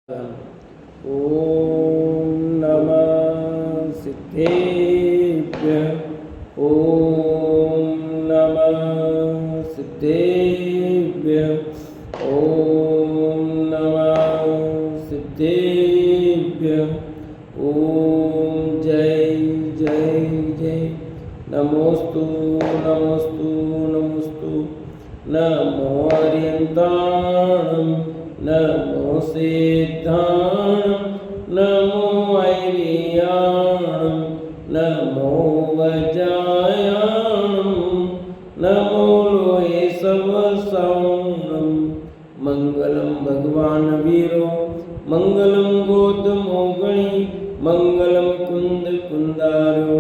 ओम नमः सिद्धेभ्यः। ओम नमः सिद्धेभ्यः। ओम नमः सिद्धेभ्यः। ओम जय जय जय। नमोस्तु नमोस्तु नमोस्तु। नमो अर्यन्ताणं नमो सिद्धाणं नमो ऐर्याणं नमो वज्रायाणं नमो लोहे सवसाणं। मंगलम भगवान वीरो मंगलम गौतमो गणी मंगलम कुंद कुंदारो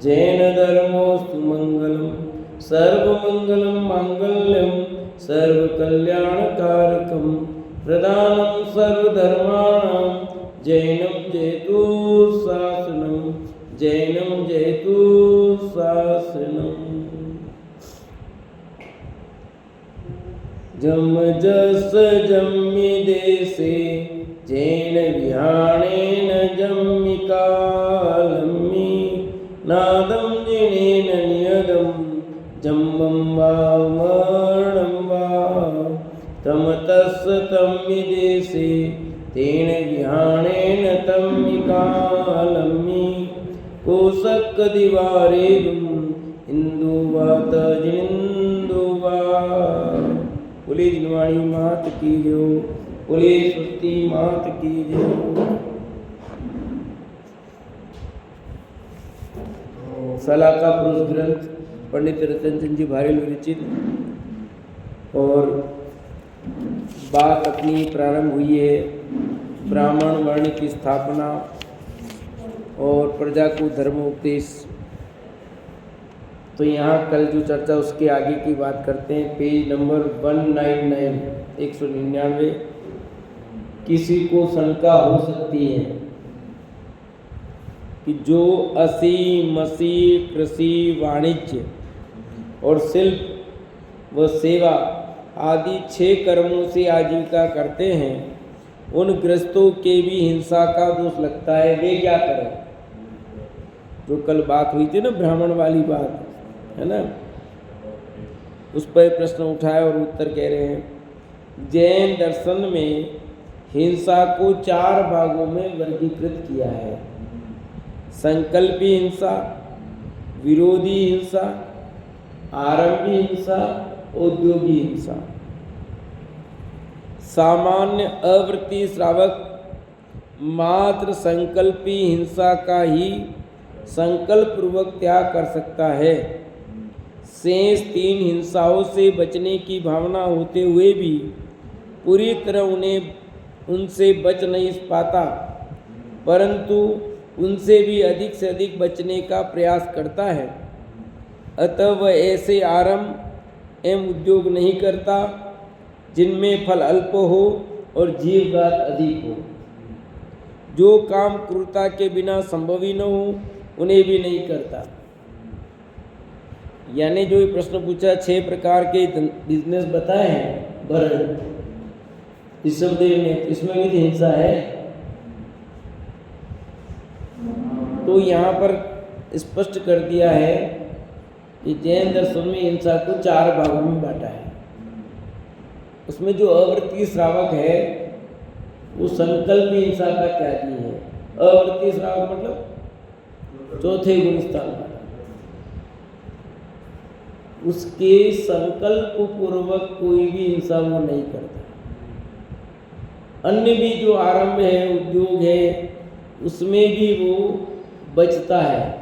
जैन धर्मोस्तु मंगलम सर्वमंगलम मांगल्यम सर्वकल्याणकारकम प्रदानं सर्वधर्माणां जैनं जयतु शासनं जैनं जयतु शासनं। जम जस जम्मि देशे जैन विहाणेन जम्मि कालम्मि नादं जिनेन नियदं जम्मं वा मरणं वा तमतस्स तम्मि देशे तेन विहाणेन तम्मि कालम्मि कोशक दिवारेदुम इंदुवात जिनिंदुवा। बोले जिनवाणी मात की जय। बोले स्वस्ति मात की जय। सलाह का पुरुष ग्रंथ पंडित रतनचंद जी भारेल विरचित और बात अपनी प्रारंभ हुई है ब्राह्मण वर्ण की स्थापना और प्रजा को धर्मोपदेश। तो यहाँ कल जो चर्चा उसके आगे की बात करते हैं। Page number 199 199। किसी को शंका हो सकती है कि जो असी मसी कृषि वाणिज्य और शिल्प व सेवा आदि 6 कर्मों से आजीविका करते हैं उन गृहस्थों के भी हिंसा का दोष लगता है, वे क्या करें। जो कल बात हुई थी ना ब्राह्मण वाली बात है ना, उस पर प्रश्न उठाया और उत्तर कह रहे हैं। जैन दर्शन में हिंसा को 4 भागों में वर्गीकृत किया है। संकल्पी हिंसा, विरोधी हिंसा, आरंभी हिंसा, औद्योगिक हिंसा। सामान्य अवृत्ति श्रावक मात्र संकल्पी हिंसा का ही संकल्प पूर्वक त्याग कर सकता है। शेष 3 हिंसाओं से बचने की भावना होते हुए भी पूरी तरह उनसे बच नहीं पाता, परंतु उनसे भी अधिक से अधिक बचने का प्रयास करता है। अतः वह ऐसे आरंभ एवं उद्योग नहीं करता जिनमें फल अल्प हो और जीवघात अधिक हो। जो काम क्रूरता के बिना संभव ही न हो उन्हें भी नहीं करता। यानी जो ये प्रश्न पूछा 6 प्रकार के बिजनेस बताए हैं भरण ऋषभदेव ने, इसमें भी हिंसा है। तो यहाँ पर स्पष्ट कर दिया है कि जैन दर्शन में हिंसा को 4 भागों में बांटा है। उसमें जो अवृत्ति श्रावक है वो संकल्प हिंसा का त्यागी है। अवृत्ति श्रावक मतलब चौथे गुण स्थान का, उसके संकल्प पूर्वक कोई भी हिंसा वो नहीं करता। अन्य भी जो आरंभ है उद्योग है उसमें भी वो बचता है।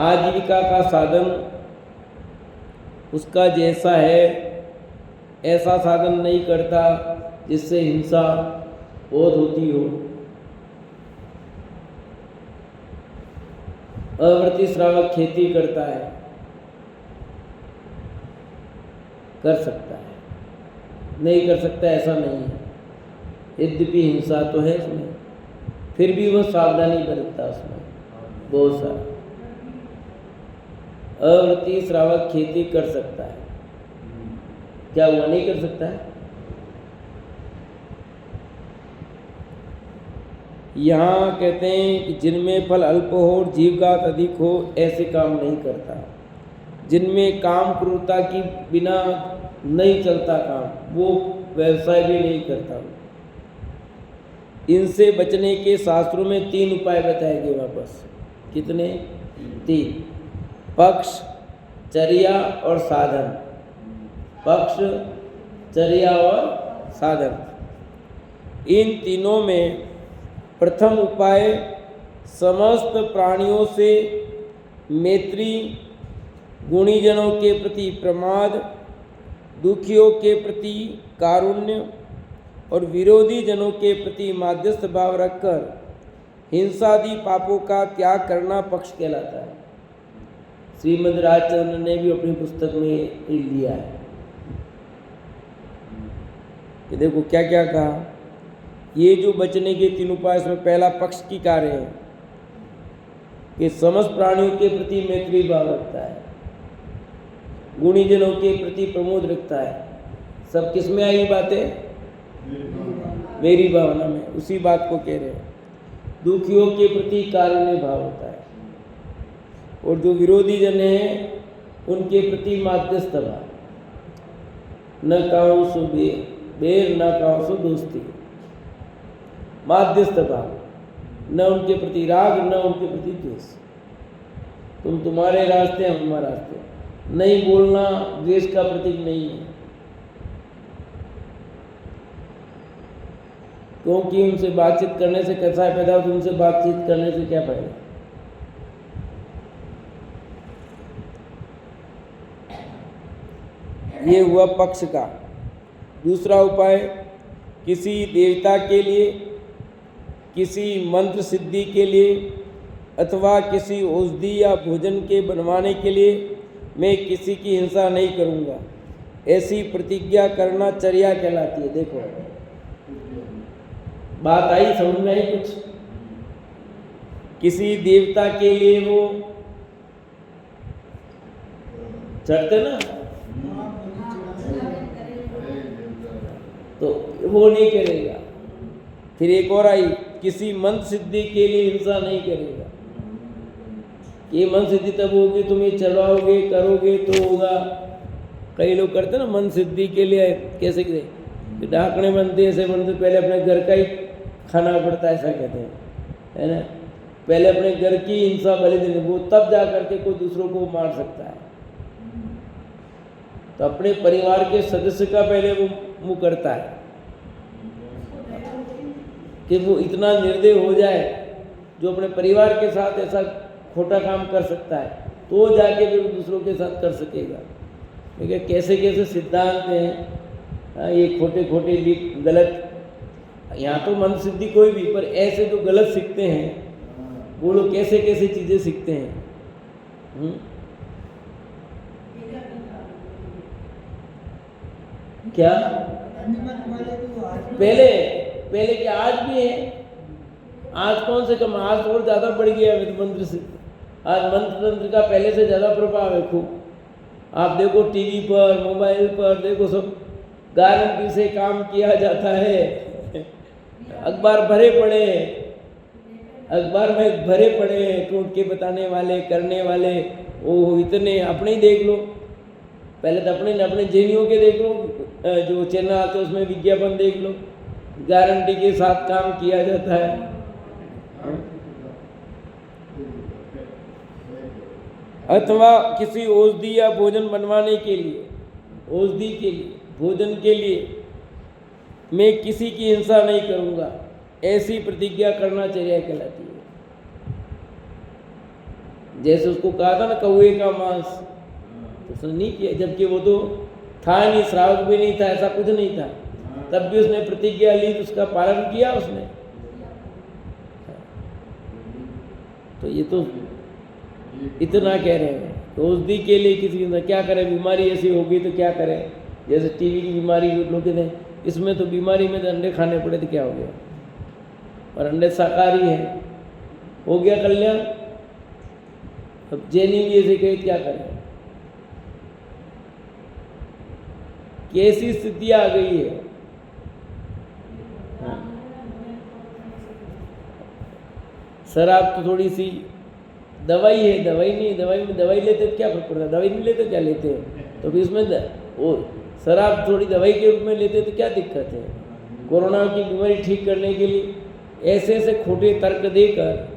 आजीविका का साधन उसका जैसा है ऐसा साधन नहीं करता जिससे हिंसा बहुत होती हो। अवृत्ति श्रावक खेती करता है, कर सकता है, नहीं कर सकता ऐसा नहीं है। यद्यपि हिंसा तो है इसमें, फिर भी वह सावधानी बरतता उसमें बहुत सारा। अवृत्ति श्रावक खेती कर सकता है, क्या हुआ नहीं कर सकता है? यहाँ कहते हैं कि जिनमें फल अल्प हो और जीवघात अधिक हो ऐसे काम नहीं करता। जिनमें काम क्रूरता की बिना नहीं चलता काम, वो व्यवसाय भी नहीं करता। इनसे बचने के शास्त्रों में 3 उपाय बताए गए वापस। कितने? 3। पक्ष, चर्या और साधन। पक्ष, चर्या और साधन। इन तीनों में प्रथम उपाय समस्त प्राणियों से मैत्री, गुणीजनों के प्रति प्रमाद, दुखियों के प्रति कारुण्य और विरोधी जनों के प्रति माध्यस्थ भाव रखकर हिंसादि पापों का त्याग करना पक्ष कहलाता है। श्रीमद् राजचंद्र ने भी अपनी पुस्तक में ये लिया है कि देखो क्या क्या कहा। ये जो बचने के 3 उपाय, इसमें पहला पक्ष की कार्य है कि समस्त प्राणियों के प्रति मैत्री भाव रखता है, गुणीजनों के प्रति प्रमोद रखता है। सब किस में आई बातें? मेरी भावना में। उसी बात को कह रहे हैं। दुखियों के प्रति कारुण्य भाव होता है और जो विरोधी जन हैं उनके प्रति माध्यस्थ भाव। न काऊ सो बेर न काऊ सो दोस्ती, माध्यस्थ भाव। न उनके प्रति राग न उनके प्रति द्वेष। तुम तुम्हारे रास्ते हम हमारे रास्ते। नहीं बोलना द्वेष का प्रतीक नहीं है, क्योंकि उनसे बातचीत करने से कैसा पैदा हो, उनसे बातचीत करने से क्या फायदा। ये हुआ पक्ष का। दूसरा उपाय, किसी देवता के लिए, किसी मंत्र सिद्धि के लिए अथवा किसी औषधि या भोजन के बनवाने के लिए मैं किसी की हिंसा नहीं करूँगा, ऐसी प्रतिज्ञा करना चर्या कहलाती है। देखो बात आई, समझ में आई कुछ? किसी देवता के लिए वो चढ़ते ना, तो वो नहीं करेगा। फिर एक और आई, किसी मंत्र सिद्धि के लिए हिंसा नहीं करेगा। ये मंत्र सिद्धि तब होगी तुम ये चलवाओगे करोगे तो होगा। कई लोग करते ना मंत्र सिद्धि के लिए, कैसे कहते ढाकने बनते, ऐसे बनते, पहले अपने घर का ही खाना पड़ता है, ऐसा कहते हैं, है ना। पहले अपने घर की हिंसा बलि देने, वो तब जा करके कोई दूसरों को मार सकता है। तो अपने परिवार के सदस्य का पहले वो मुँह करता है कि वो इतना निर्दय हो जाए जो अपने परिवार के साथ ऐसा खोटा काम कर सकता है, तो जाके फिर दूसरों के साथ कर सकेगा। देखिए कैसे कैसे सिद्धांत हैं ये खोटे खोटे गलत। यहाँ तो मन सिद्धि कोई भी, पर ऐसे जो गलत सीखते हैं वो लोग कैसे कैसे चीज़ें सीखते हैं। क्या पहले पहले कि आज भी है। आज कौन से कम, आज और ज़्यादा बढ़ गया मंत्र से। आज मंत्र तंत्र का पहले से ज़्यादा प्रभाव है खूब। आप देखो टीवी पर, मोबाइल पर देखो, सब गारंटी से काम किया जाता है। अखबार भरे पड़े हैं, अखबार में भरे पड़े हैं टोटके बताने वाले, करने वाले। वो इतने अपने ही देख लो, पहले तो अपने जेनियों के देख लो, जो चैनल आते हैं उसमें विज्ञापन देख लो, गारंटी के साथ काम किया जाता है। अथवा किसी औषधि या भोजन बनवाने के लिए, औषधि के लिए, भोजन के लिए मैं किसी की हिंसा नहीं करूँगा, ऐसी प्रतिज्ञा करना चर्या कहलाती है। जैसे उसको कहा था ना कौवे का मांस, तो उसने नहीं किया, जबकि वो तो था नहीं, श्रावक भी नहीं था, ऐसा कुछ नहीं था, तब भी उसने प्रतिज्ञा ली, उसका पालन किया उसने। तो ये तो इतना कह रहे हैं। तो औषधि के लिए किसी ने क्या करें, बीमारी ऐसी होगी तो क्या करें। जैसे टीवी की बीमारी लोग कहते हैं, इसमें तो बीमारी में तो अंडे खाने पड़े तो क्या हो गया, और अंडे शाकाहारी हैं, हो गया कल्याण। अब जैनी भी ऐसे कहे क्या करें। कैसी स्थिति आ गई है। शराब तो थोड़ी सी दवाई है, दवाई नहीं, दवाई लेते तो क्या फर्क पड़ता है, दवाई नहीं लेते क्या लेते हैं, तो फिर इसमें वो शराब थोड़ी दवाई के रूप में लेते तो क्या दिक्कत है। कोरोना की बीमारी ठीक करने के लिए ऐसे ऐसे खोटे तर्क देकर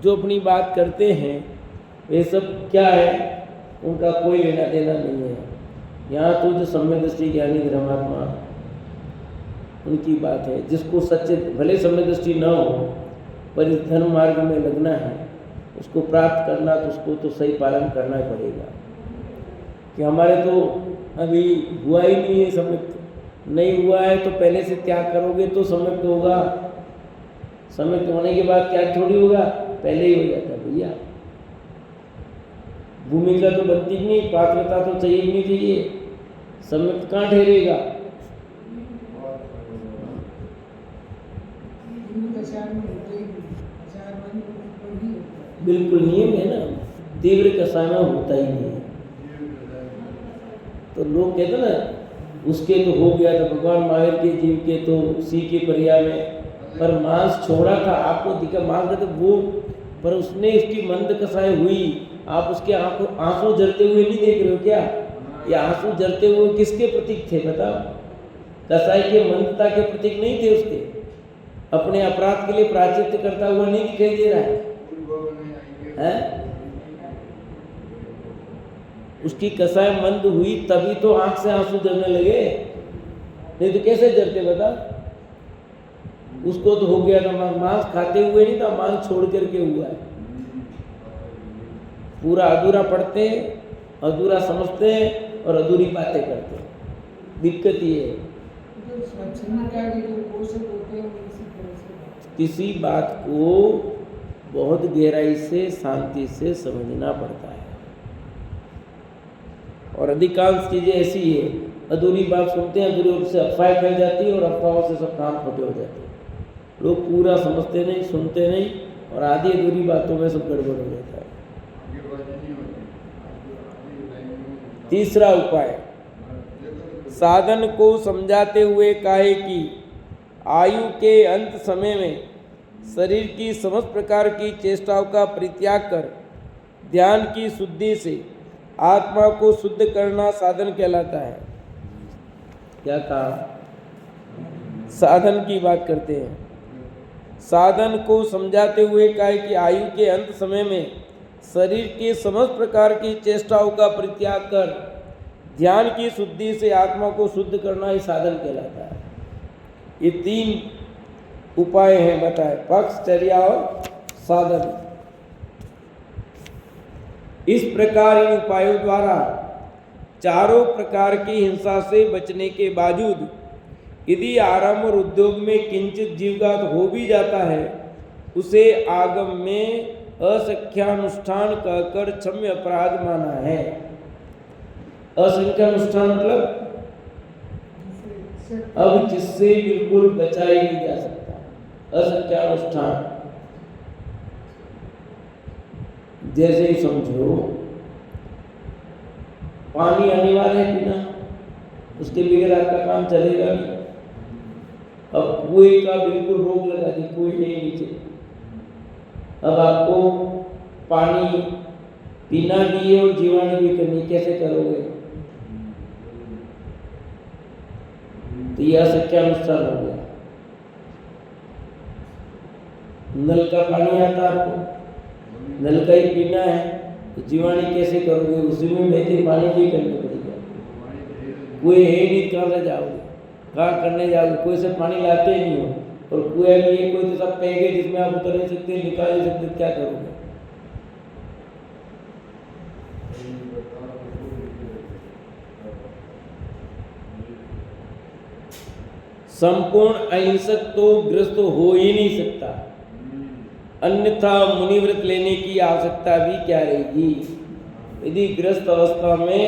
जो अपनी बात करते हैं वे सब क्या है, उनका कोई लेना देना नहीं है। यहाँ तो जो सम्यक दृष्टि ज्ञानी धर्मात्मा उनकी बात है, जिसको सच्चे भले सम्यक दृष्टि न हो पर इस धर्म मार्ग में लगना है, उसको प्राप्त करना तो उसको तो सही पालन करना ही पड़ेगा। कि हमारे तो अभी हुआ ही नहीं है सम्यक, नहीं हुआ है तो पहले से त्याग करोगे तो सम्यक तो होगा, सम्यक होने के बाद त्याग थोड़ी होगा, पहले ही हो जाता भैया। भूमिका तो बनती नहीं, पात्रता तो चाहिए ही नहीं चाहिए, सम्यक कहाँ ठहरेगा। बिल्कुल नियम है ना, तीव्र कषाय में होता ही नहीं है। तो लोग कहते ना उसके तो हो गया था, भगवान महावीर के जीव के तो उसी के पर्याय में, पर मांस छोड़ा था, आपको दिखा मांस तो वो, पर उसने उसकी मंद कषाय हुई, आप उसके आंसू जलते हुए नहीं देख रहे हो क्या? ये आंसू जलते हुए किसके प्रतीक थे बताओ? कसाई के मंदता के प्रतीक नहीं थे उसके? अपने अपराध के लिए प्रायश्चित करता हुआ नहीं दिखाई दे रहा है? उसकी कसाई मंद हुई तभी तो आंख से आंसू जलने लगे, नहीं तो कैसे जलते बता? उसको तो हो गया था, मांस खाते हुए नहीं था, मांस छोड़ करके हुआ है। पूरा अधूरा पढ़ते हैं, अधूरा समझते हैं और अधूरी बातें करते हैं। दिक्कत ये है, किसी बात को बहुत गहराई से शांति से समझना पड़ता है। और अधिकांश चीजें ऐसी है, अधूरी बात सुनते हैं, अधूरी रूप से अफवाह फैल जाती है और अफवाहों से सब काम खोटे हो जाते हैं। लोग पूरा समझते नहीं, सुनते नहीं और आधी अधूरी बातों में सब गड़बड़ हो जाता है। तीसरा उपाय, साधन को समझाते हुए काहे कि आयु के अंत समय में शरीर की समस्त प्रकार की चेष्टाओं का परित्याग कर ध्यान की शुद्धि से आत्मा को शुद्ध करना साधन कहलाता है। क्या कहा? साधन की बात करते हैं। साधन को समझाते हुए काहे कि आयु के अंत समय में शरीर के समस्त प्रकार की चेष्टाओं का परित्याग कर ध्यान की शुद्धि से आत्मा को शुद्ध करना ही साधन कहलाता है। ये 3 उपाय हैं बताए, पक्ष, चर्या और साधन। इस प्रकार इन उपायों द्वारा चारों प्रकार की हिंसा से बचने के बावजूद यदि आरंभ और उद्योग में किंचित जीवघात हो भी जाता है, उसे आगम में असंख्यानुष्ठान कहकर क्षम्य अपराध माना है। असंख्यानुष्ठान मतलब अब जिससे बिल्कुल बचा ही नहीं जा सकता। असंख्यानुष्ठान जैसे ही समझो, पानी अनिवार्य है पीना, उसके बगैर आपका काम चलेगा नहीं। अब कुएं का बिल्कुल रोक लगा दी, कुएं नहीं नीचे, अब आपको पानी पीना भी है और जीवाणु भी करनी, कैसे करोगे? तो यह असंख्यानुष्ठान हो गया। नल का पानी आता आपको, नल का ही पीना है, तो जीवाणु कैसे करोगे? उसी में बहते पानी भी करना पड़ेगा। कुएं है नहीं, कहाँ से जाओगे? कहाँ करने जाओगे? कोई से पानी लाते ही नहीं हो, और कुएं भी है, कोई तो सब पैगे जिसमें आप उतर नहीं सकते, निकाल नहीं सकते, क्या करोगे? संपूर्ण अहिंसक तो ग्रस्त हो ही नहीं सकता, अन्यथा मुनिव्रत लेने की आवश्यकता भी क्या रहेगी? यदि ग्रस्त अवस्था में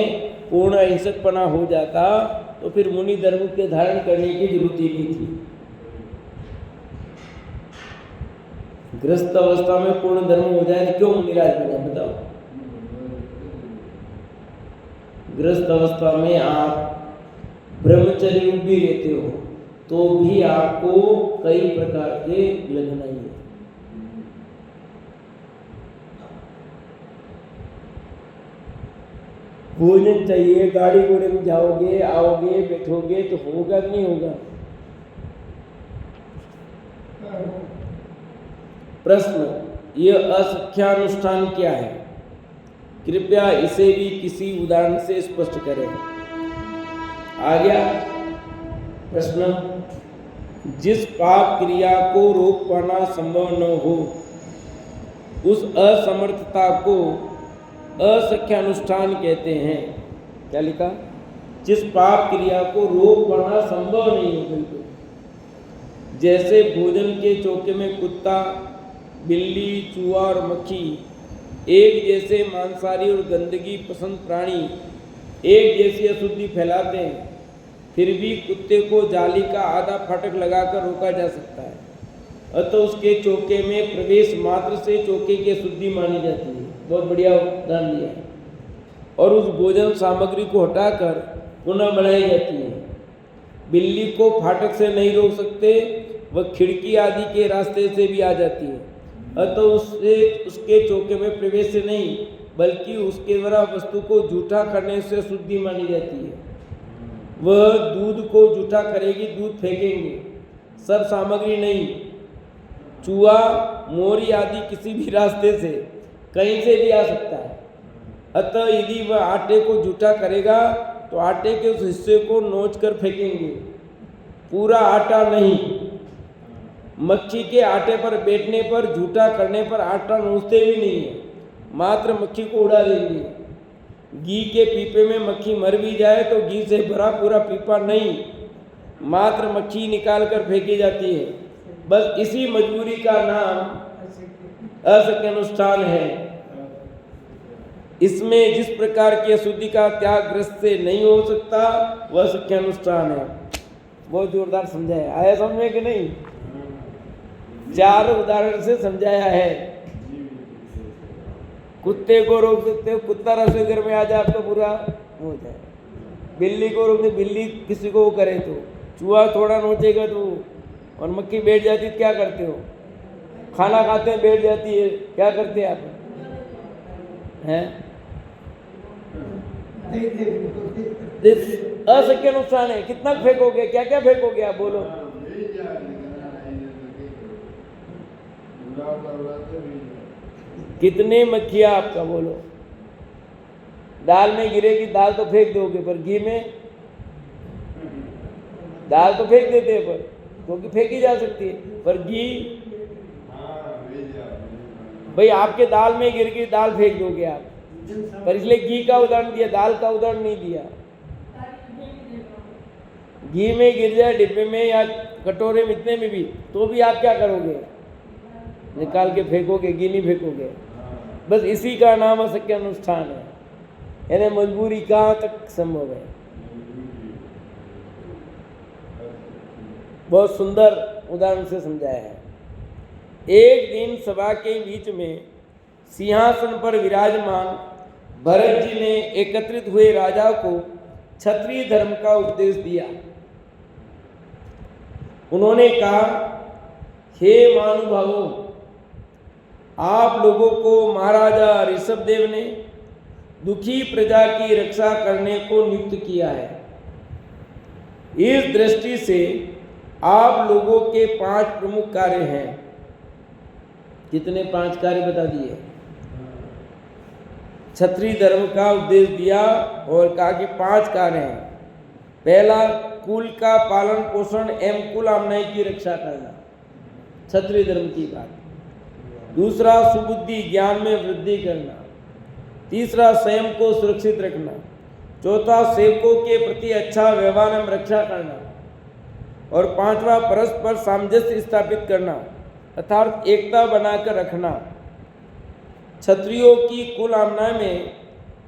पूर्ण अहिंसकपना हो जाता तो फिर मुनि धर्म के धारण करने की जरूरत ही नहीं थी। ग्रस्त अवस्था में पूर्ण धर्म हो जाए तो क्यों मुनिराज बने बताओ? ग्रस्त अवस्था में आप ब्रह्मचर्य रूप भी रहते हो तो भी आपको कई प्रकार के लगना ही है। भोजन चाहिए, गाड़ी घोड़े में जाओगे, आओगे, बैठोगे तो होगा कि नहीं होगा? प्रश्न, यह असख्यानुष्ठान क्या है? कृपया इसे भी किसी उदाहरण से स्पष्ट करें। आ गया प्रश्न, जिस पाप क्रिया को रोक पाना संभव न हो उस असमर्थता को असख्यानुष्ठान कहते हैं। क्या लिखा? जिस पाप क्रिया को रोक पाना संभव नहीं हो बिल्कुल, जैसे भोजन के चौके में कुत्ता, बिल्ली, चूहा और मक्खी एक जैसे मांसाहारी और गंदगी पसंद प्राणी एक जैसी अशुद्धि फैलाते हैं, फिर भी कुत्ते को जाली का आधा फाटक लगाकर रोका जा सकता है, अतः उसके चौके में प्रवेश मात्र से चौके की अशुद्धि मानी जाती है। बहुत बढ़िया उदाहरण दिया है। और उस भोजन सामग्री को हटाकर पुनः बनाई जाती है। बिल्ली को फाटक से नहीं रोक सकते, वह खिड़की आदि के रास्ते से भी आ जाती है, अतः उसके चौके में प्रवेश से नहीं बल्कि उसके द्वारा वस्तु को जूठा करने से शुद्धि मानी जाती है। वह दूध को जूठा करेगी, दूध फेंकेंगे, सब सामग्री नहीं। चूहा, मोरी आदि किसी भी रास्ते से कहीं से भी आ सकता है, अतः यदि वह आटे को जूठा करेगा तो आटे के उस हिस्से को नोच कर फेंकेंगे, पूरा आटा नहीं। मक्खी के आटे पर बैठने पर, जूठा करने पर आटा नोचते भी नहीं है, मात्र मक्खी को उड़ा देंगे। घी के पीपे में मक्खी मर भी जाए तो घी से भरा पूरा पीपा नहीं, मात्र मक्खी निकाल कर फेंकी जाती है। बस इसी मजबूरी का नाम असख्यानुष्ठान है। इसमें जिस प्रकार की अशुद्धि का त्याग ग्रस्त से नहीं हो सकता वह असख्यानुष्ठान है। बहुत जोरदार समझाया, आया समझ में कि नहीं? 4 उदाहरण से समझाया है। कुत्ते को रोक सकते हो, कुत्ता रसोई घर में आ जाए आपका बुरा हो जाए। बिल्ली को रोक दे, बिल्ली किसी को वो करे तो, चूहा थोड़ा नोचेगा तो, और मक्खी बैठ जाती है, क्या करते हो? खाना खाते हैं बैठ जाती है, क्या करते हैं आप? हैं? असख्य नुकसान है। कितना फेंकोगे, क्या क्या फेंकोगे आप बोलो? कितने मक्खियाँ आपका बोलो? दाल में गिरेगी, दाल तो फेंक दोगे, पर घी में दाल तो फेंक देते हैं, पर क्योंकि फेंकी जा सकती है, पर घी भाई आपके दाल में गिर गई, दाल फेंक दोगे आप, पर इसलिए घी का उदाहरण दिया, दाल का उदाहरण नहीं दिया। घी में गिर जाए डिब्बे में या कटोरे में, इतने में भी, तो भी आप क्या करोगे? निकाल के फेंकोगे, घी नहीं फेंकोगे। बस इसी का नाम असख्य अनुष्ठान है, यानी मजबूरी कहाँ तक संभव है। बहुत सुंदर उदाहरण से समझाया है। एक दिन सभा के बीच में सिंहासन पर विराजमान भरत जी ने एकत्रित हुए राजा को क्षत्रिय धर्म का उपदेश दिया। उन्होंने कहा, हे महानुभावों, आप लोगों को महाराजा ऋषभदेव ने दुखी प्रजा की रक्षा करने को नियुक्त किया है। इस दृष्टि से आप लोगों के 5 प्रमुख कार्य हैं। कितने 5 कार्य बता दिए? क्षत्रिय धर्म का उपदेश दिया और कहा कि 5 कार्य हैं। पहला, कुल का पालन पोषण एवं कुल आमनाई की रक्षा करना, क्षत्रिय धर्म की बात। दूसरा, सुबुद्धि ज्ञान में वृद्धि करना। तीसरा, स्वयं को सुरक्षित रखना। चौथा, सेवकों के प्रति अच्छा व्यवहार एवं रक्षा करना। और 5वां, परस्पर सामंजस्य स्थापित करना अर्थात एकता बनाकर रखना। क्षत्रियों की कुल आमना में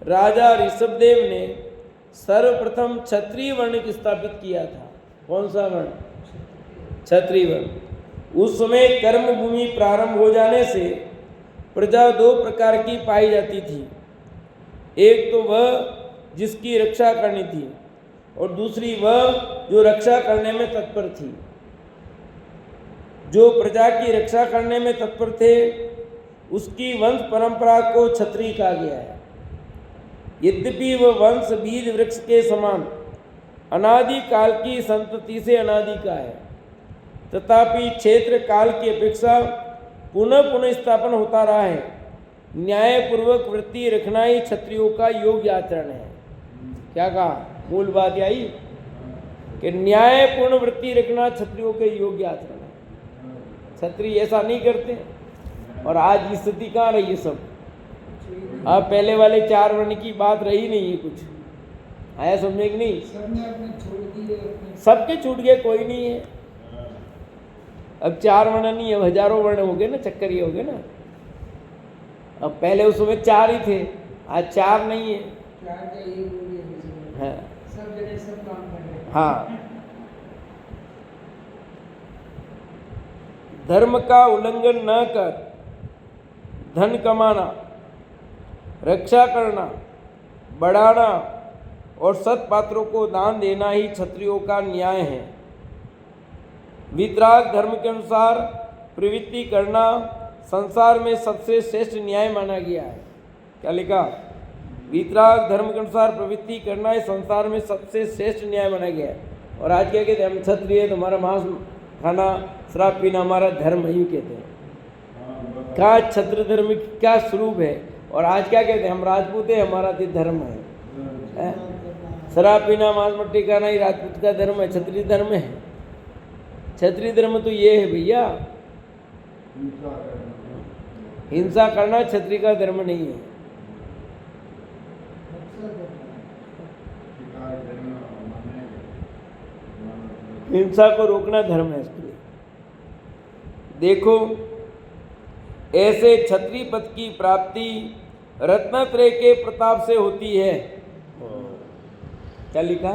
राजा ऋषभदेव ने सर्वप्रथम क्षत्रिय वर्ण स्थापित किया था। कौन सा वर्ण? क्षत्रिय वर्ण। उस समय कर्म भूमि प्रारंभ हो जाने से प्रजा 2 प्रकार की पाई जाती थी। एक तो वह जिसकी रक्षा करनी थी और दूसरी वह जो रक्षा करने में तत्पर थी। जो प्रजा की रक्षा करने में तत्पर थे उसकी वंश परंपरा को क्षत्रिय कहा गया है। यद्यपि वह वंश बीज वृक्ष के समान अनादि काल की संतति से अनादि का है, तथापि क्षेत्र काल की अपेक्षा पुनः पुनः स्थापन होता रहा है। न्यायपूर्वक वृत्ति रखना ही क्षत्रियों का योग्य आचरण है। क्या कहा? मूल बात यही कि न्यायपूर्ण वृत्ति रखना क्षत्रियों के योग्य आचरण है। क्षत्रिय ऐसा नहीं करते, और आज की स्थिति कहाँ रही है सब। अब पहले वाले 4 वर्ण की बात रही नहीं है, कुछ आया समझे कि नहीं? सबके छूट गए, कोई नहीं है। अब 4 वर्ण नहीं है, हजारों वर्ण हो गए ना, चक्कर ये हो गए ना। अब पहले उस समय 4 ही थे, आज 4 नहीं है। हाँ, सब जगह सब काम कर रहे हैं। हाँ। धर्म का उल्लंघन न कर धन कमाना, रक्षा करना, बढ़ाना और सत्पात्रों को दान देना ही क्षत्रियों का न्याय है। वीतराग धर्म के अनुसार प्रवृत्ति करना संसार में सबसे श्रेष्ठ न्याय माना गया है। क्या लिखा? वीतराग धर्म के अनुसार प्रवृत्ति करना है संसार में सबसे श्रेष्ठ न्याय माना गया है। और आज क्या कहते हैं? हम क्षत्रिय, तुम्हारा मांस खाना, शराब पीना हमारा धर्म है, यूँ कहते हैं। क्या क्षत्र धर्म क्या स्वरूप है? और आज क्या कहते हैं? हम राजपूत है, हमारा धर्म है। शराब पीना, मांस मट्टी खाना ही राजपूत का धर्म है, क्षत्रिय धर्म है। क्षत्रिय धर्म तो ये है भैया, हिंसा करना क्षत्रिय का धर्म नहीं है। हिंसा को रोकना धर्म है इसके लिए। देखो, ऐसे क्षत्रिय पद की प्राप्ति रत्नत्रय के प्रताप से होती है। क्या लिखा?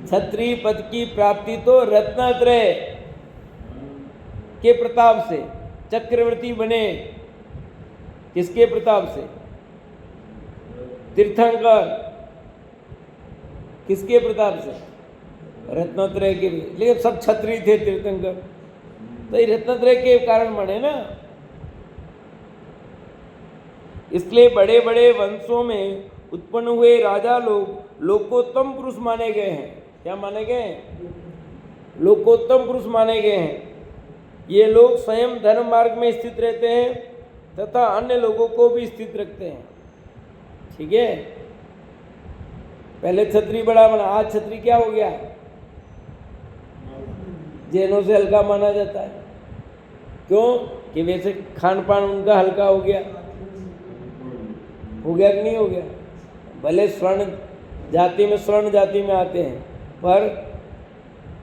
क्षत्रिय पद की प्राप्ति तो रत्नत्रय के प्रताप से। चक्रवर्ती बने किसके प्रताप से? तीर्थंकर किसके प्रताप से? रत्नत्रय के। लेकिन सब क्षत्रिय थे तीर्थंकर, तो ये रत्नत्रय के कारण बने ना। इसलिए बड़े बड़े वंशों में उत्पन्न हुए राजा लोग लोकोत्तम पुरुष माने गए हैं। क्या माने गए हैं? लोकोत्तम पुरुष माने गए हैं। ये लोग स्वयं धर्म मार्ग में स्थित रहते हैं तथा अन्य लोगों को भी स्थित रखते हैं। ठीक है? पहले क्षत्रिय बड़ा बना, आज क्षत्रिय क्या हो गया? जैनों से हल्का माना जाता है। क्यों? कि वैसे खान पान उनका हल्का हो गया कि नहीं हो गया? भले स्वर्ण जाति में आते हैं, पर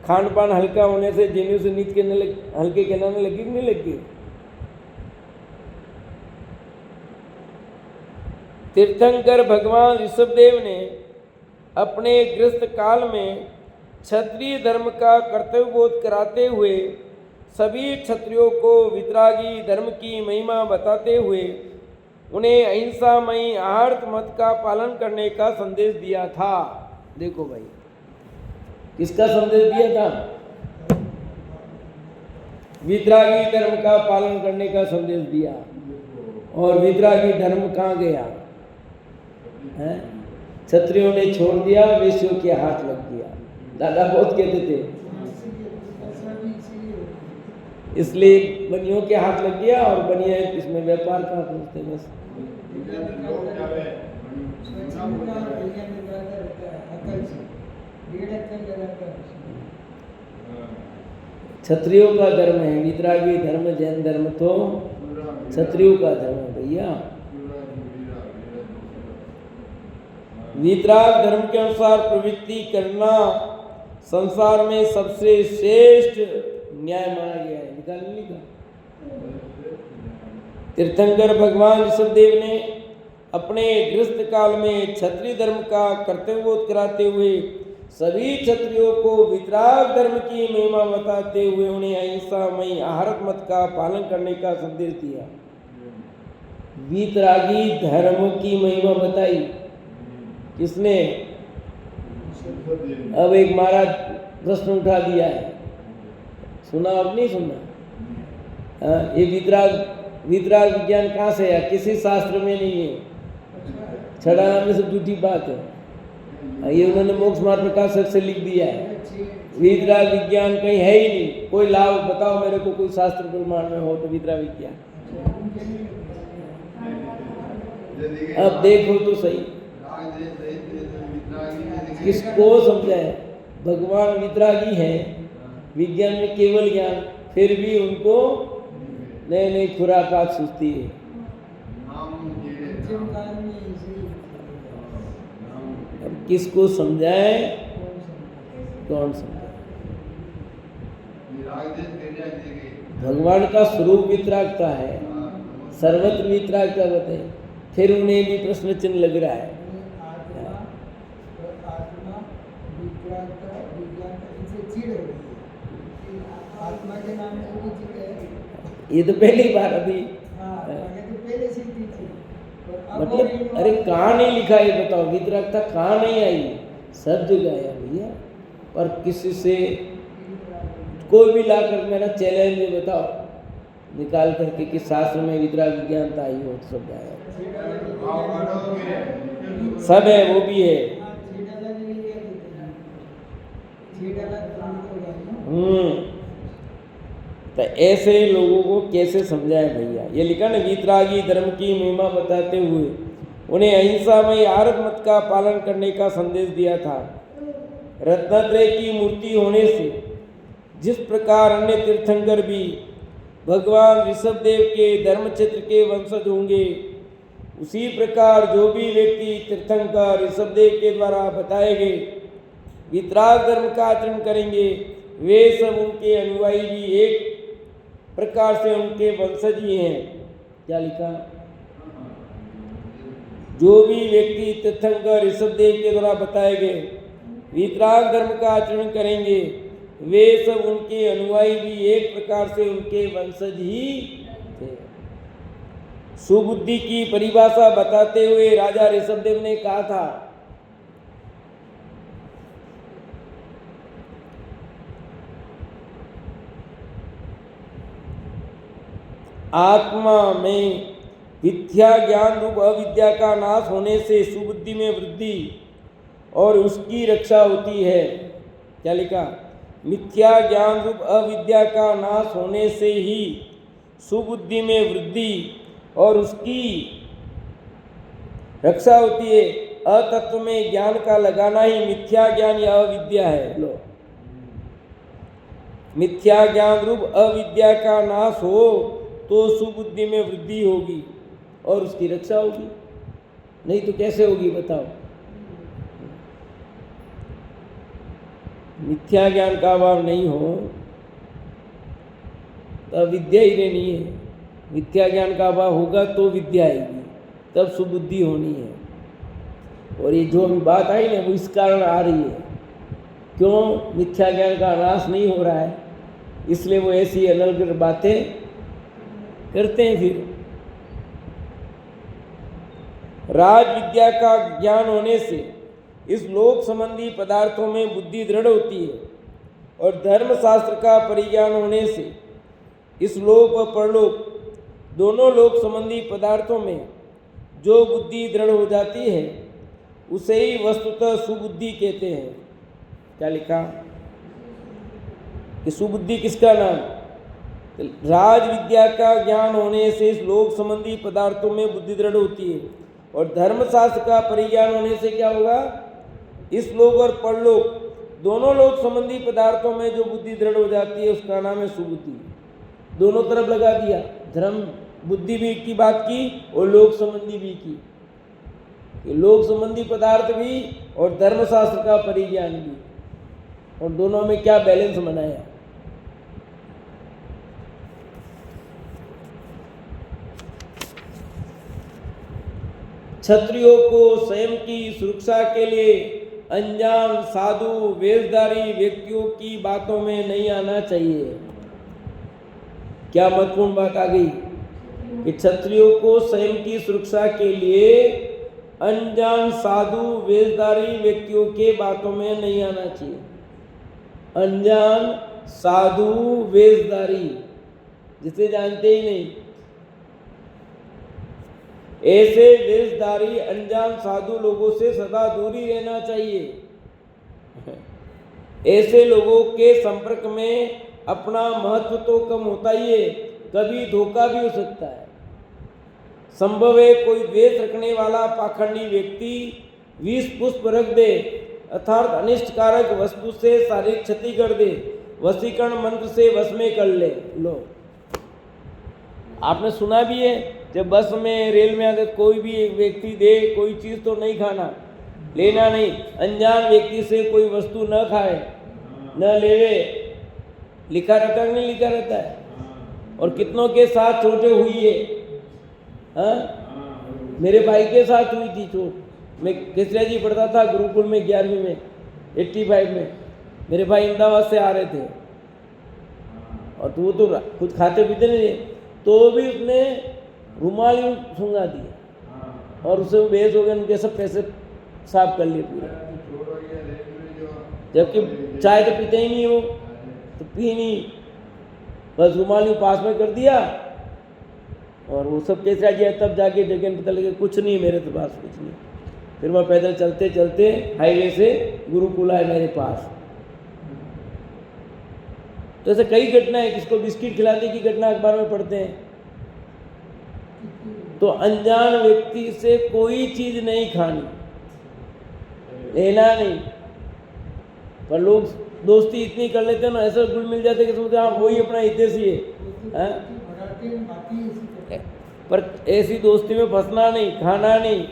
खान पान हल्का होने से जैनियों से नीच हल्के कहलाने लगी कि नहीं लगी? तीर्थंकर भगवान ऋषभदेव ने अपने गृहस्थ काल में क्षत्रिय धर्म का कर्तव्य बोध कराते हुए सभी क्षत्रियों को वितरागी धर्म की महिमा बताते हुए उन्हें अहिंसामयी आहार मत का पालन करने का संदेश दिया था। देखो भाई, किसका संदेश दिया था? वितरागी धर्म का पालन करने का संदेश दिया। और वितरागी धर्म कहाँ गया? क्षत्रियों ने छोड़ दिया, वैश्यों के हाथ लग गया। दादा बहुत कहते थे, इसलिए बनियों के हाथ लग गया। और बनिया इसमें व्यापार कहाँ पहुँचते हैं? क्षत्रियों का धर्म है वितरागी धर्म। जैन धर्म तो क्षत्रियों का धर्म है भैया। वितराग धर्म के अनुसार प्रवृत्ति करना संसार में सबसे श्रेष्ठ न्याय माना गया है। निकाल लिखा। तीर्थंकर भगवान ऋषभदेव ने अपने गृहस्थ काल में क्षत्रिय धर्म का कर्तव्यबोध कराते हुए सभी क्षत्रियों को वितराग धर्म की महिमा बताते हुए उन्हें अहिंसामयी आहार मत का पालन करने का संदेश दिया। वितरागी धर्म की महिमा बताई किसने? अब एक महाराज प्रश्न उठा दिया है, सुना? अब नहीं सुना? ये वितराग विज्ञान कहाँ से है? किसी शास्त्र में नहीं है। छड़ा नाम में सब झूठी बात है। ये उन्होंने मोक्ष मार्ग प्रकाशक से लिख दिया है। वीतराग विज्ञान कहीं है ही नहीं। कोई लाभ बताओ मेरे को, कोई शास्त्र प्रमाण में हो तो वीतराग विज्ञान। अब देखो तो सही, किसको समझाए? भगवान वितरागी है, विज्ञान में केवल ज्ञान, फिर भी उनको नए नए खुरापात सूझती है। अब किसको समझाए, कौन समझाए? भगवान का स्वरूप वितरागता है, सर्वत्र वितरागता बताए, फिर उन्हें भी प्रश्न चिन्ह लग रहा है। ये तो पहली बार अभी मतलब, अरे कहाँ नहीं लिखा ये बताओ? वितरागता कहाँ नहीं आई? सब जगह आया भैया। पर किसी से कोई भी लाकर मेरा चैलेंज है, बताओ निकाल करके कि शास्त्र में वितराग विज्ञानता आई हो तो सब आया। सब है, वो भी है। तो ऐसे लोगों को कैसे समझाए भैया? ये लिखा ना, वीतरागी धर्म की महिमा बताते हुए उन्हें अहिंसामय आरत मत का पालन करने का संदेश दिया था। रत्नात्रय की मूर्ति होने से जिस प्रकार अन्य तीर्थंकर भी भगवान ऋषभदेव के धर्म क्षेत्र के वंशज होंगे, उसी प्रकार जो भी व्यक्ति तीर्थंकर ऋषभदेव के द्वारा बताए गए वितराग धर्म का आचरण करेंगे, वे सब उनके अनुयायी भी एक प्रकार से उनके वंशज ही हैं। क्या लिखा? जो भी व्यक्ति तीर्थंकर ऋषभदेव के द्वारा बताए गए वितराग धर्म का आचरण करेंगे, वे सब उनके अनुयायी भी एक प्रकार से उनके वंशज ही थे। सुबुद्धि की परिभाषा बताते हुए राजा ऋषभदेव ने कहा था, आत्मा में मिथ्या ज्ञान रूप अविद्या का नाश होने से सुबुद्धि में वृद्धि और उसकी रक्षा होती है। क्या लिखा? मिथ्या ज्ञान रूप अविद्या का नाश होने से ही सुबुद्धि में वृद्धि और उसकी रक्षा होती है। अतत्व में ज्ञान का लगाना ही मिथ्या ज्ञान या अविद्या है। लो, मिथ्या ज्ञान रूप अविद्या का नाश हो तो सुबुद्धि में वृद्धि होगी और उसकी रक्षा होगी, नहीं तो कैसे होगी बताओ? मिथ्या ज्ञान का अभाव नहीं हो तो विद्या ही रहनी है। मिथ्या ज्ञान का अभाव होगा तो विद्या आएगी, तब सुबुद्धि होनी है। और ये जो अभी बात आई ना, वो इस कारण आ रही है। क्यों? मिथ्या ज्ञान का नाश नहीं हो रहा है, इसलिए वो ऐसी अलग बातें करते हैं। फिर राज विद्या का ज्ञान होने से इस लोक संबंधी पदार्थों में बुद्धि दृढ़ होती है और धर्म शास्त्र का परिज्ञान होने से इस लोक व परलोक दोनों लोक संबंधी पदार्थों में जो बुद्धि दृढ़ हो जाती है उसे ही वस्तुतः सुबुद्धि कहते हैं। क्या लिखा? कि सुबुद्धि किसका नाम? राज विद्या का ज्ञान होने से इस लोक संबंधी पदार्थों में बुद्धि दृढ़ होती है और धर्मशास्त्र का परिज्ञान होने से क्या होगा? इस लोक और परलोक दोनों लोक संबंधी पदार्थों में जो बुद्धि दृढ़ हो जाती है उसका नाम है सुबुद्धि। दोनों तरफ लगा दिया, धर्म बुद्धि भी की बात की और लोक संबंधी भी की। लोक संबंधी पदार्थ भी और धर्मशास्त्र का परिज्ञान भी, और दोनों में क्या बैलेंस बनाया? क्षत्रियों को स्वयं की सुरक्षा के लिए अनजान साधु वेशधारी व्यक्तियों की बातों में नहीं आना चाहिए। क्या महत्वपूर्ण बात आ गई कि क्षत्रियों को स्वयं की सुरक्षा के लिए अनजान साधु वेशधारी व्यक्तियों के बातों में नहीं आना चाहिए। अनजान साधु वेशधारी, जिसे जानते ही नहीं, ऐसे वेशधारी अनजान साधु लोगों से सदा दूरी रहना चाहिए। ऐसे लोगों के संपर्क में अपना महत्व तो कम होता ही है, कभी धोखा भी हो सकता है। संभव है कोई द्वेष रखने वाला पाखंडी व्यक्ति विष पुष्प रख दे अर्थात अनिष्टकारक वस्तु से शारीरिक क्षति कर दे, वशीकरण मंत्र से वश में कर ले। लो, आपने सुना भी है, जब बस में रेल में अगर कोई भी एक व्यक्ति दे कोई चीज़ तो नहीं खाना, लेना नहीं। अनजान व्यक्ति से कोई वस्तु न खाए न लेवे, लिखा रहता है नहीं लिखा रहता है। और कितनों के साथ चोटें हुई है। हाँ, मेरे भाई के साथ हुई थी चोट। मैं केसरिया जी पढ़ता था गुरुकुल में 11वीं में 85 में। मेरे भाई अहमदाबाद से आ रहे थे और वो तो कुछ खाते पीते नहीं थे, तो भी उसने रुमाल यूँ सूंघा दिया और उससे वो बेहस हो गए, उनके सब पैसे साफ कर लिए पूरे। जबकि चाय तो पीते ही नहीं वो, तो पी नहीं, बस रुमाल यूँ पास में कर दिया और वो सब कैसे आ गया। तब जाके जगह पता लगे कुछ नहीं, मेरे तो पास कुछ नहीं। फिर वह पैदल चलते चलते हाईवे से गुरुकुल आए मेरे पास। तो ऐसे कई घटनाएं, किसको बिस्किट खिलाने की घटना अखबार में पढ़ते हैं। तो अनजान व्यक्ति से कोई चीज नहीं खानी, लेना नहीं। पर लोग दोस्ती इतनी कर लेते हैं ना, ऐसा गुल मिल जाते कि समझते हाँ वही अपना हितैषी है। पर ऐसी दोस्ती में फंसना नहीं, खाना नहीं,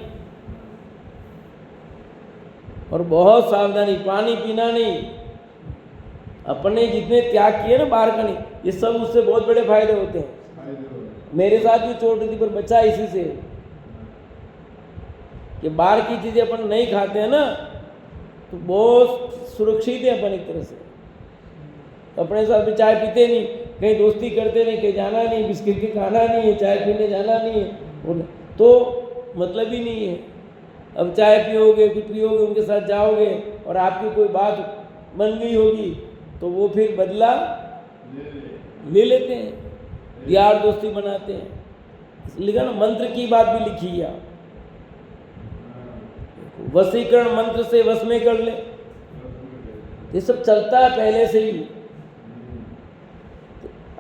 और बहुत सावधानी, पानी पीना नहीं। अपने जितने त्याग किए ना बाहर का नहीं, ये सब उससे बहुत बड़े फायदे होते हैं। मेरे साथ भी चोट थी पर बचा इसी से कि बाहर की चीजें अपन नहीं खाते हैं ना, तो बहुत सुरक्षित है अपन एक तरह से। अपने साथ भी चाय पीते नहीं, कहीं दोस्ती करते नहीं, कहीं जाना नहीं, बिस्किट के खाना नहीं है, चाय पीने जाना नहीं है, तो मतलब ही नहीं है। अब चाय पियोगे, कुछ पियोगे, उनके साथ जाओगे और आपकी कोई बात बन गई होगी तो वो फिर बदला ले लेते हैं, यार दोस्ती बनाते हैं। लिखा ना, मंत्र की बात भी लिखी है, वशीकरण मंत्र से वश में कर ले। ये सब चलता है पहले से ही,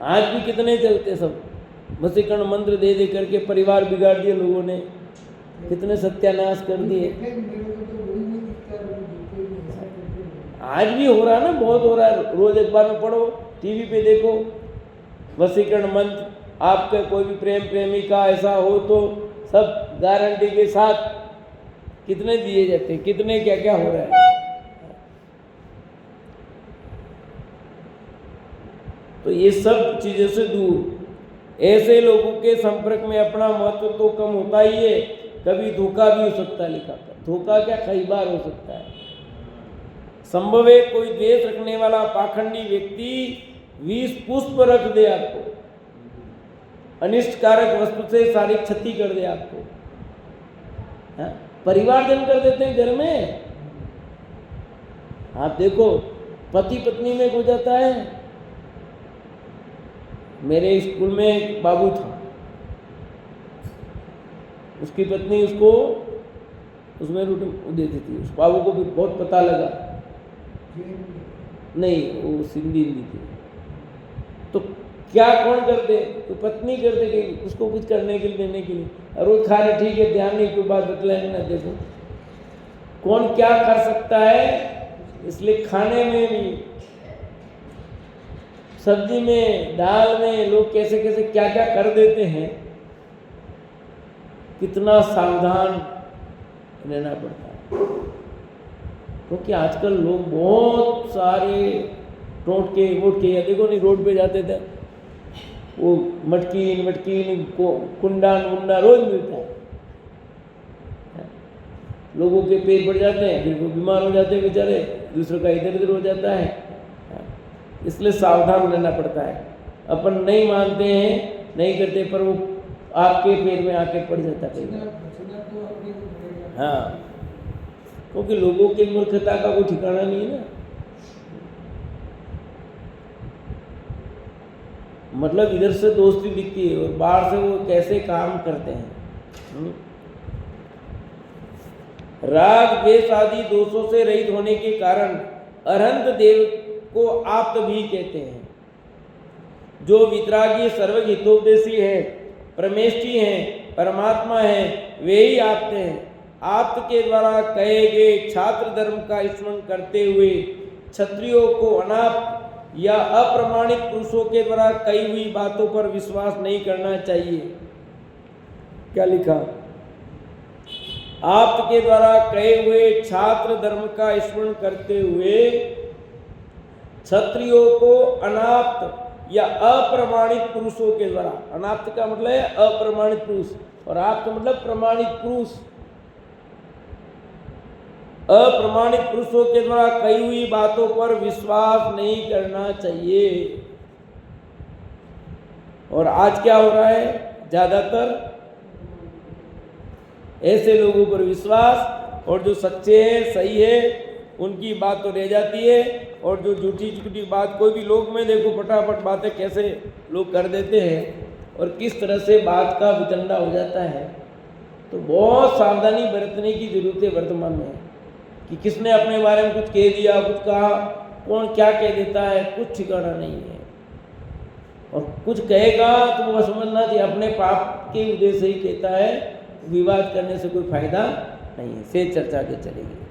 आज भी कितने चलते सब। वशीकरण मंत्र दे दे करके परिवार बिगाड़ दिए लोगों ने, कितने सत्यानाश कर दिए। आज भी हो रहा है ना, बहुत हो रहा है। रोज अखबार में पढ़ो, टीवी पे देखो, वशीकरण मंत्र, आपका कोई भी प्रेम प्रेमिका ऐसा हो तो सब गारंटी के साथ कितने दिए जाते हैं, कितने क्या क्या हो रहा है। तो ये सब चीजों से दूर। ऐसे लोगों के संपर्क में अपना महत्व तो कम होता ही है, कभी धोखा भी हो सकता है। लिखा था, धोखा क्या कई बार हो सकता है। संभव है कोई द्वेष रखने वाला पाखंडी व्यक्ति विष पुष्प रख दे आपको, अनिष्टकारक वस्तु से शारीरिक क्षति कर दे आपको। परिवारजन कर देते हैं घर में। आप देखो, पति पत्नी में हो जाता है। मेरे स्कूल में एक बाबू था, उसकी पत्नी उसको उसमें रोटी देती थी। उस बाबू को भी बहुत पता लगा, नहीं वो सिंधी थी। तो क्या कौन कर दे, तो पत्नी कर दे कि उसको कुछ करने के लिए, देने के लिए। रोज खा रहे, ठीक है, ध्यान नहीं, कोई बात बतलाएंगे ना। देखो कौन क्या कर सकता है। इसलिए खाने में भी, सब्जी में, दाल में लोग कैसे कैसे क्या क्या कर देते हैं, कितना सावधान रहना पड़ता है। क्योंकि आजकल लोग बहुत सारे टोटके वोटके, या देखो नहीं, रोड पे जाते थे वो मटकी कुंडा मुंडा रोज मिलता है। लोगों के पेट बढ़ जाते हैं, फिर वो बीमार हो जाते हैं बेचारे, दूसरों का इधर उधर हो जाता है। इसलिए सावधान रहना पड़ता है। अपन नहीं मानते हैं, नहीं करते, पर वो आपके पैर में आके पड़ जाता है। हाँ, क्योंकि लोगों की मूर्खता का कोई ठिकाना नहीं है ना। मतलब इधर से दोस्ती दिखती है और बाहर से वो कैसे काम करते हैं, राग द्वेष आदि दोषों से रहित होने के कारण अरहंत देव को आप्त भी कहते हैं। जो वितरागी सर्वहितोपदेशी है, परमेष्ठी हैं, परमात्मा है, वे ही आप्त हैं। आप्त के द्वारा कहे गए छात्र धर्म का स्मरण करते हुए क्षत्रियों को अनाप्त या अप्रमाणित पुरुषों के द्वारा कही हुई बातों पर विश्वास नहीं करना चाहिए। क्या लिखा? आप्त के द्वारा कहे हुए छात्र धर्म का स्मरण करते हुए क्षत्रियों को अनाप्त या अप्रमाणित पुरुषों के द्वारा, अनाप्त का मतलब है अप्रमाणित पुरुष और आप्त मतलब प्रमाणित पुरुष, अप्रमाणित पुरुषों के द्वारा कही हुई बातों पर विश्वास नहीं करना चाहिए। और आज क्या हो रहा है? ज्यादातर ऐसे लोगों पर विश्वास, और जो सच्चे हैं, सही है, उनकी बात तो रह जाती है, और जो झूठी झूठी बात, कोई भी लोग में देखो फटाफट बातें कैसे लोग कर देते हैं और किस तरह से बात का वितंडा हो जाता है। तो बहुत सावधानी बरतने की जरूरत है वर्तमान में कि किसने अपने बारे में कुछ कह दिया, कुछ कहा, कौन क्या कह देता है, कुछ ठिकाना नहीं है। और कुछ कहेगा तो वो समझना चाहिए अपने पाप के उद्देश्य से ही कहता है, विवाद करने से कोई फायदा नहीं है। से चर्चा के चलेगी।